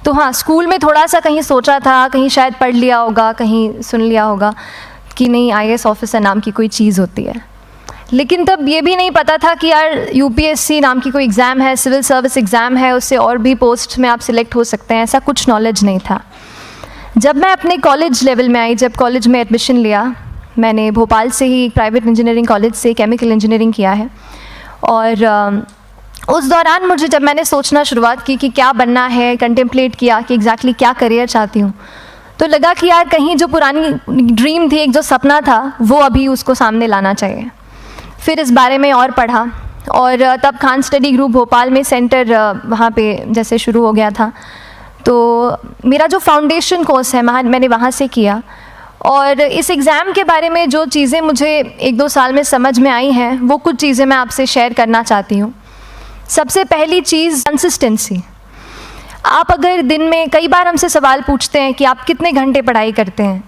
तो हाँ, स्कूल में थोड़ा सा कहीं सोचा था, कहीं शायद पढ़ लिया होगा, कहीं सुन लिया होगा कि नहीं IAS ऑफिसर नाम की कोई चीज़ होती है। लेकिन तब ये भी नहीं पता था कि यार UPSC नाम की कोई एग्ज़ाम है, सिविल सर्विस एग्ज़ाम है, उससे और भी पोस्ट में आप सिलेक्ट हो सकते हैं, ऐसा कुछ नॉलेज नहीं था। जब मैं अपने कॉलेज लेवल में आई, जब कॉलेज में एडमिशन लिया, मैंने भोपाल से ही प्राइवेट इंजीनियरिंग कॉलेज से केमिकल इंजीनियरिंग किया है। और उस दौरान मुझे जब मैंने सोचना शुरुआत की कि क्या बनना है, कंटेम्पलेट किया कि एग्जैक्टली क्या करियर चाहती हूँ, तो लगा कि यार कहीं जो पुरानी ड्रीम थी, एक जो सपना था, वो अभी उसको सामने लाना चाहिए। फिर इस बारे में और पढ़ा, और तब खान स्टडी ग्रुप भोपाल में सेंटर वहाँ पे जैसे शुरू हो गया था, तो मेरा जो फाउंडेशन कोर्स है मैंने वहाँ से किया। और इस एग्ज़ाम के बारे में जो चीज़ें मुझे 1-2 साल में समझ में आई हैं, वो कुछ चीज़ें मैं आपसे शेयर करना चाहती हूँ। सबसे पहली चीज़ कंसिस्टेंसी। आप अगर दिन में, कई बार हमसे सवाल पूछते हैं कि आप कितने घंटे पढ़ाई करते हैं,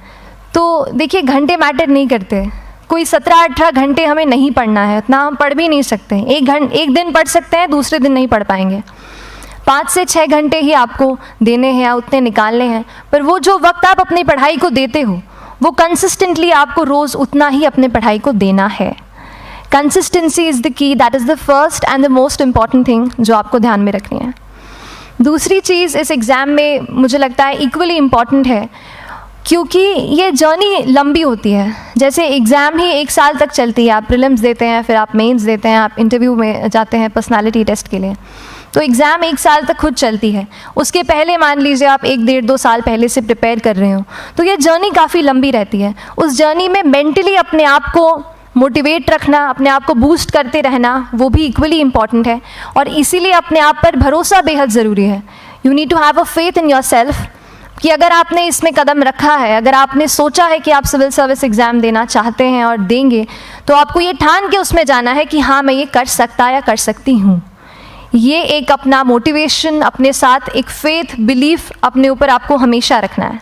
तो देखिए घंटे मैटर नहीं करते। कोई 17-18 घंटे हमें नहीं पढ़ना है, उतना हम पढ़ भी नहीं सकते। एक दिन पढ़ सकते हैं, दूसरे दिन नहीं पढ़ पाएंगे। 5 से 6 घंटे ही आपको देने हैं या उतने निकालने हैं, पर वो जो वक्त आप अपनी पढ़ाई को देते हो, वो कंसिस्टेंटली आपको रोज़ उतना ही अपने पढ़ाई को देना है। Consistency is the key, that is the first and the most important thing जो आपको ध्यान में रखनी है। दूसरी चीज़ इस एग्ज़ाम में मुझे लगता है इक्वली इम्पॉर्टेंट है, क्योंकि ये जर्नी लंबी होती है। जैसे एग्ज़ाम ही 1 साल तक चलती है, आप प्रीलिम्स देते हैं, फिर आप मेंस देते हैं, आप इंटरव्यू में जाते हैं पर्सनालिटी टेस्ट के लिए, तो एग्ज़ाम 1 साल तक खुद चलती है। उसके पहले मान लीजिए आप 1-1.5-2 साल पहले से प्रिपेयर कर रहे हो, तो ये जर्नी काफ़ी लंबी रहती है। उस जर्नी में मेंटली अपने आप को मोटिवेट रखना, अपने आप को बूस्ट करते रहना, वो भी इक्वली इम्पॉर्टेंट है। और इसीलिए अपने आप पर भरोसा बेहद ज़रूरी है। You need to have a faith in yourself कि अगर आपने इसमें कदम रखा है, अगर आपने सोचा है कि आप सिविल सर्विस एग्ज़ाम देना चाहते हैं और देंगे, तो आपको ये ठान के उसमें जाना है कि हाँ, मैं ये कर सकता या कर सकती हूँ। ये एक अपना मोटिवेशन, अपने साथ एक फेथ, बिलीफ अपने ऊपर आपको हमेशा रखना है।